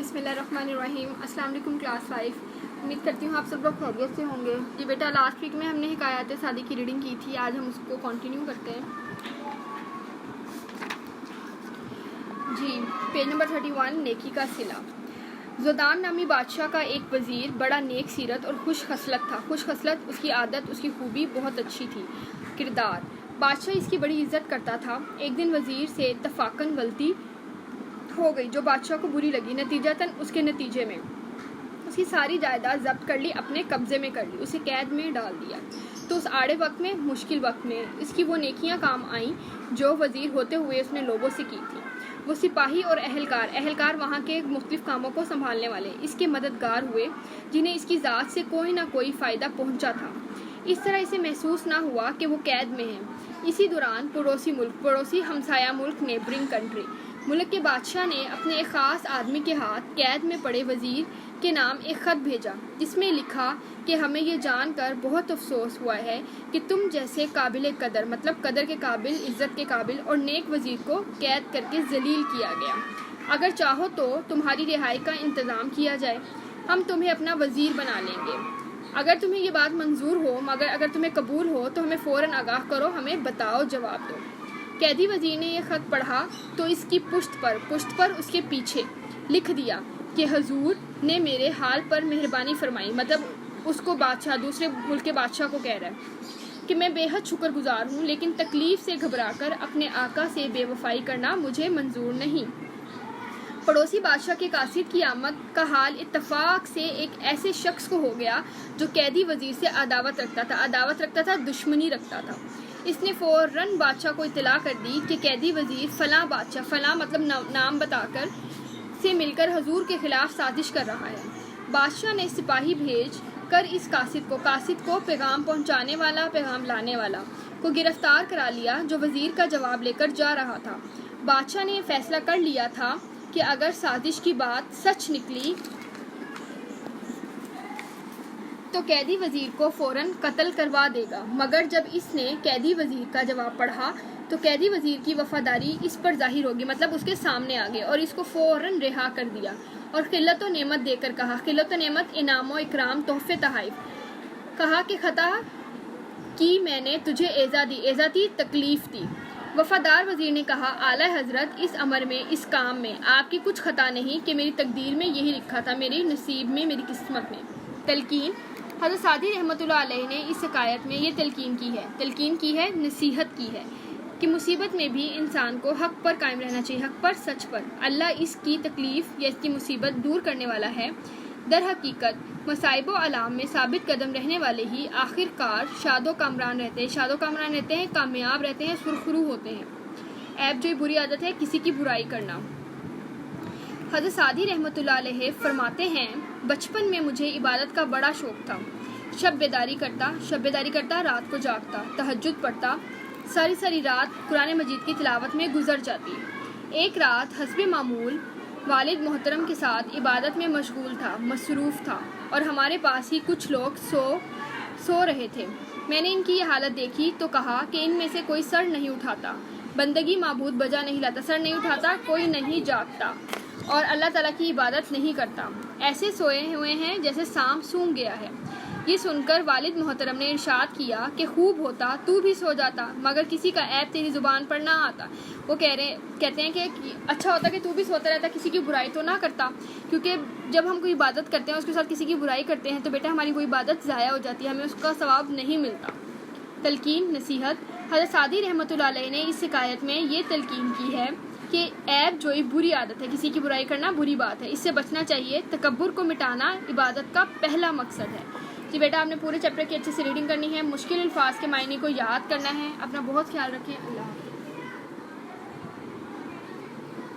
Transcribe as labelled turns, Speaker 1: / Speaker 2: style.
Speaker 1: बिस्मिल्लाहिर्रहमानिर्रहीम। अस्सलाम वालेकुम क्लास 5। उम्मीद करती हूँ आप सब लोग खैरियत से होंगे। जी बेटा, लास्ट वीक में हमने हिकायत सादी की रीडिंग की थी, आज हम उसको कंटिन्यू करते हैं। जी, पेज नंबर 31, नेकी का सिला। ज़ोदान नामी बादशाह का एक वज़ीर बड़ा नेक सीरत और खुश खसलत था। खुश खसलत उसकी आदत, उसकी खूबी बहुत अच्छी थी। किरदार, बादशाह इसकी बड़ी इज्जत करता था। एक दिन वज़ीर से इत्तफ़ाक़न गलती हो गई जो बादशाह को बुरी लगी। नतीजतन उसके नतीजे में उसकी सारी जायदाद जब्त कर ली, अपने कब्ज़े में कर ली, उसे कैद में डाल दिया। तो उस आड़े वक्त में, मुश्किल वक्त में इसकी वो नेकियां काम आईं जो वज़ीर होते हुए उसने लोगों से की थी। वो सिपाही और अहलकार वहाँ के मुख्तलिफ कामों को संभालने वाले इसके मददगार हुए, जिन्हें इसकी ज़ात से कोई ना कोई फ़ायदा पहुँचा था। इस तरह इसे महसूस ना हुआ कि वो कैद में है। इसी दौरान पड़ोसी हमसाया मुल्क, नेबरिंग कंट्री मुल्क के बादशाह ने अपने एक ख़ास आदमी के हाथ कैद में पड़े वज़ीर के नाम एक ख़त भेजा, जिसमें लिखा कि हमें ये जानकर बहुत अफसोस हुआ है कि तुम जैसे काबिल कदर, मतलब कदर के काबिल, इज़्ज़त के काबिल और नेक वज़ीर को कैद करके जलील किया गया। अगर चाहो तो तुम्हारी रिहाई का इंतज़ाम किया जाए, हम तुम्हें अपना वज़ीर बना लेंगे। अगर तुम्हें ये बात मंजूर हो, मगर अगर तुम्हें कबूल हो तो हमें फ़ौरन आगाह करो, हमें बताओ, जवाब दो। कैदी वज़ीर ने यह ख़त पढ़ा तो इसकी पुश्त पर उसके पीछे लिख दिया कि हुजूर ने मेरे हाल पर मेहरबानी फरमाई। मतलब उसको बादशाह, दूसरे मुल्क के बादशाह को कह रहा है कि मैं बेहद शुक्रगुजार हूँ, लेकिन तकलीफ़ से घबराकर अपने आका से बेवफाई करना मुझे मंजूर नहीं। पड़ोसी बादशाह के कासिद की आमद का हाल इत्तफाक से एक ऐसे शख्स को हो गया जो कैदी वज़ीर से अदावत रखता था, दुश्मनी रखता था। इसने फ़ौरन बादशाह को इत्तला कर दी कि कैदी वज़ीर फ़लाँ बादशाह, फ़लाँ मतलब नाम बताकर, से मिलकर हुजूर के ख़िलाफ़ साजिश कर रहा है। बादशाह ने सिपाही भेज कर इस कासिद को पैगाम पहुँचाने वाला, पैगाम लाने वाला को गिरफ़्तार करा लिया, जो वज़ीर का जवाब लेकर जा रहा था। बादशाह ने फ़ैसला कर लिया था कि अगर साजिश की बात सच निकली तो कैदी वज़ीर को फ़ौरन कत्ल करवा देगा। मगर जब इसने कैदी वज़ीर का जवाब पढ़ा तो कैदी वज़ीर की वफ़ादारी इस पर ज़ाहिर होगी, मतलब उसके सामने आ गए और इसको फ़ौरन रिहा कर दिया और खिल्लत व नेमत देकर कहा, खिल्लत व नेमत, इनाम व इकराम, तोहफ़े, तहाइफ, कहा कि खता की मैंने तुझे एज़ा दी, तकलीफ़ दी। वफ़ादार वज़ीर ने कहा, आला हज़रत, इस अमर में, इस काम में आपकी कुछ खता नहीं कि मेरी तकदीर में यही लिखा था, मेरी नसीब में, मेरी किस्मत में। तलकीन, हज़रत सादी रहमतुल्लाह अलैह ने इस हिकायत में ये तलकीन की है, नसीहत की है कि मुसीबत में भी इंसान को हक़ पर कायम रहना चाहिए, हक़ पर, सच पर। अल्लाह इसकी तकलीफ़ या इसकी मुसीबत दूर करने वाला है। दर हकीकत मसाइब व अलाम में साबित कदम रहने वाले ही आखिरकार शादो कामरान रहते हैं, कामयाब रहते हैं, सुरखरू होते हैं। ऐब जो बुरी आदत है, किसी की बुराई करना। हज़रत सादी रहमतुल्लाह अलैह फरमाते हैं, बचपन में मुझे इबादत का बड़ा शौक़ था। शब बेदारी करता, रात को जागता, तहज्जुद पढ़ता, सारी रात कुरान मजीद की तिलावत में गुजर जाती। एक रात हस्बे मामूल वालिद मोहतरम के साथ इबादत में मशगूल था, मसरूफ़ था और हमारे पास ही कुछ लोग सो रहे थे। मैंने इनकी ये हालत देखी तो कहा कि इनमें से कोई सर नहीं उठाता, बंदगी माबूद बजा नहीं लाता, सर नहीं उठाता, कोई नहीं जागता और अल्लाह ताला की इबादत नहीं करता। ऐसे सोए हुए हैं जैसे सांप सूंघ गया है। ये सुनकर वालिद मोहतरम ने इरशाद किया कि खूब होता तू भी सो जाता, मगर किसी का ऐब तेरी ज़ुबान पर ना आता। वो कहते हैं कि अच्छा होता कि तू भी सोता रहता, किसी की बुराई तो ना करता, क्योंकि जब हम कोई इबादत करते हैं उसके साथ किसी की बुराई करते हैं तो बेटा हमारी कोई इबादत ज़ाया हो जाती है, हमें उसका सवाब नहीं मिलता। तलकीन, नसीहत, हज़रत सादी रहमतुल्लाह अलैह ने इस हिकायत में ये तलकीन की है कि ऐब जो एक बुरी आदत है, किसी की बुराई करना बुरी बात है, इससे बचना चाहिए। तकब्बुर को मिटाना इबादत का पहला मकसद है। जी बेटा, आपने पूरे चैप्टर की अच्छे से रीडिंग करनी है, मुश्किल अल्फाज के मायने को याद करना है। अपना बहुत ख्याल रखें। अल्लाह।